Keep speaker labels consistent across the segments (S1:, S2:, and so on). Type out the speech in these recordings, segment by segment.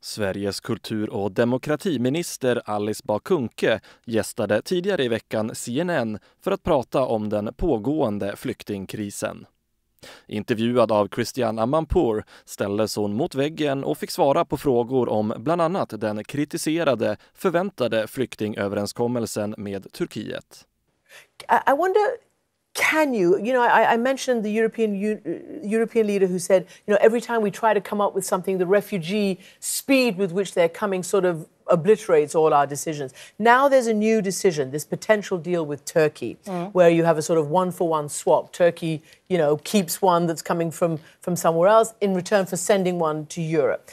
S1: Sveriges kultur- och demokratiminister Alice Bah Kuhnke gästade tidigare i veckan CNN för att prata om den pågående flyktingkrisen. Intervjuad av Christiane Amanpour ställdes hon mot väggen och fick svara på frågor om bland annat den kritiserade förväntade flyktingöverenskommelsen med Turkiet.
S2: I wonder, can you I mentioned the European leader who said, every time we try to come up with something, the refugee speed with which they're coming sort of obliterates all our decisions. Now there's a new decision, this potential deal with Turkey, where you have a sort of one-for-one swap. Turkey, keeps one that's coming from somewhere else in return for sending one to Europe.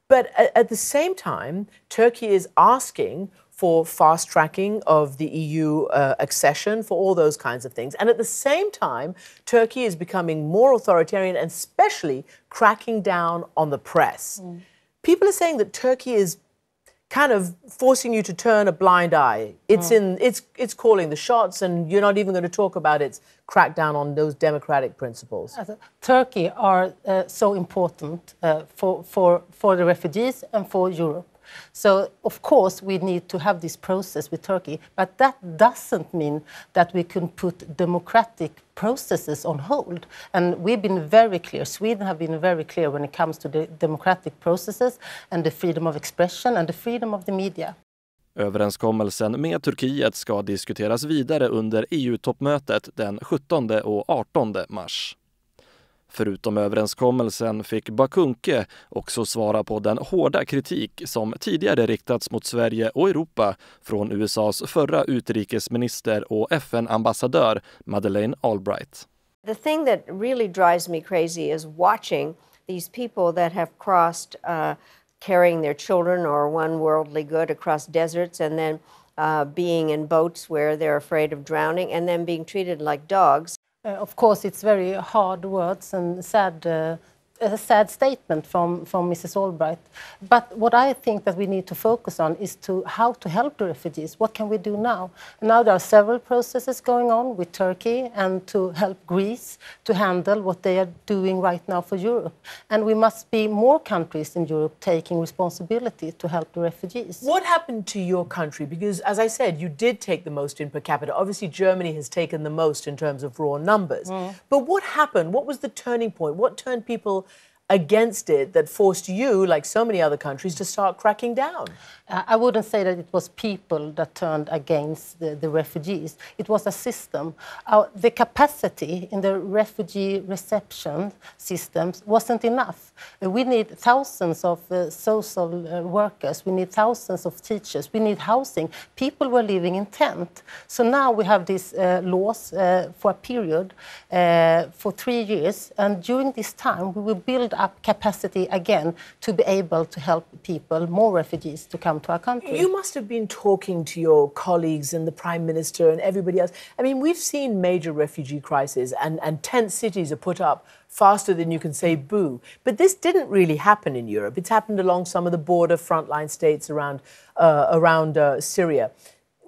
S2: But at the same time, Turkey is asking for fast-tracking of the EU accession, for all those kinds of things. And at the same time, Turkey is becoming more authoritarian and especially cracking down on the press. People are saying that Turkey is kind of forcing you to turn a blind eye. It's calling the shots, and you're not even going to talk about its crackdown on those democratic principles.
S3: Turkey are so important for the refugees and for Europe. So, of course, we need to have this process with Turkey, but that doesn't mean that we can put democratic processes on hold. And we've been very clear, Sweden have been very clear when it comes to the democratic processes and the freedom of expression and the freedom of the media.
S1: Överenskommelsen med Turkiet ska diskuteras vidare under EU-toppmötet den 17 och 18 mars. Förutom överenskommelsen fick Bah Kuhnke också svara på den hårda kritik som tidigare riktats mot Sverige och Europa från USAs förra utrikesminister och FN-ambassadör Madeleine Albright.
S4: The thing that really drives me crazy is watching these people that have crossed carrying their children or one worldly good across deserts and then being in boats where they're afraid of drowning and then being treated like dogs.
S3: Of course, it's very hard words and a sad statement from Mrs. Albright. But what I think that we need to focus on is how to help the refugees. What can we do now? And now there are several processes going on with Turkey and to help Greece to handle what they are doing right now for Europe. And we must be more countries in Europe taking responsibility to help the refugees.
S2: What happened to your country? Because, as I said, you did take the most in per capita. Obviously, Germany has taken the most in terms of raw numbers. But what happened? What was the turning point? What turned people against it that forced you, like so many other countries, to start cracking down?
S3: I wouldn't say that it was people that turned against the refugees. It was a system. The capacity in the refugee reception systems wasn't enough. We need thousands of social workers. We need thousands of teachers. We need housing. People were living in tents. So now we have these laws for a period for 3 years. And during this time, we will build up capacity again to be able to help people, more refugees, to come to our country.
S2: You must have been talking to your colleagues and the Prime Minister and everybody else. I mean, we've seen major refugee crises and tent cities are put up faster than you can say boo. But this didn't really happen in Europe. It's happened along some of the border frontline states around Syria.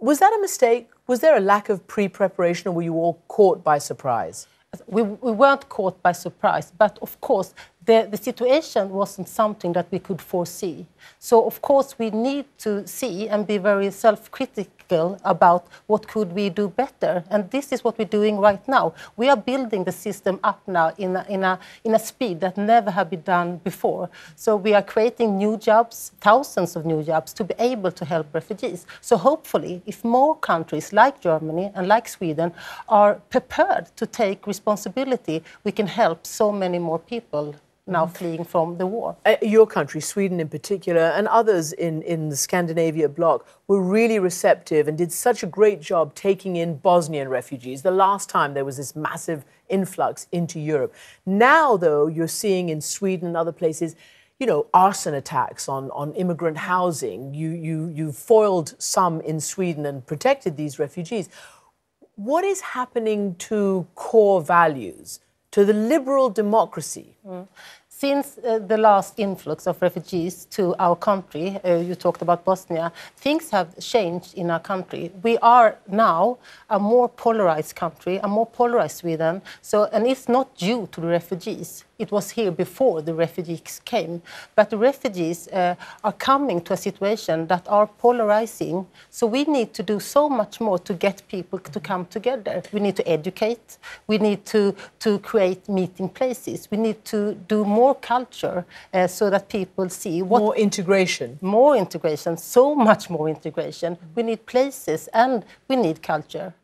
S2: Was that a mistake? Was there a lack of pre-preparation, or were you all caught by surprise?
S3: We weren't caught by surprise, but of course the situation wasn't something that we could foresee. So of course we need to see and be very self-critical about what could we do better. And this is what we're doing right now. We are building the system up now in a speed that never have been done before. So we are creating new jobs, thousands of new jobs, to be able to help refugees. So hopefully, if more countries like Germany and like Sweden are prepared to take responsibility, we can help so many more people now fleeing from the war.
S2: Your country, Sweden in particular, and others in the Scandinavia bloc were really receptive and did such a great job taking in Bosnian refugees. The last time there was this massive influx into Europe. Now, though, you're seeing in Sweden and other places, arson attacks on immigrant housing. You foiled some in Sweden and protected these refugees. What is happening to core values, to the liberal democracy?
S3: Since the last influx of refugees to our country, you talked about Bosnia, things have changed in our country. We are now a more polarized country, a more polarized Sweden. And it's not due to the refugees. It was here before the refugees came. But the refugees are coming to a situation that are polarizing. So we need to do so much more to get people to come together. We need to educate. We need to create meeting places. We need to do more culture so that people see what...
S2: More integration.
S3: More integration, so much more integration. We need places and we need culture.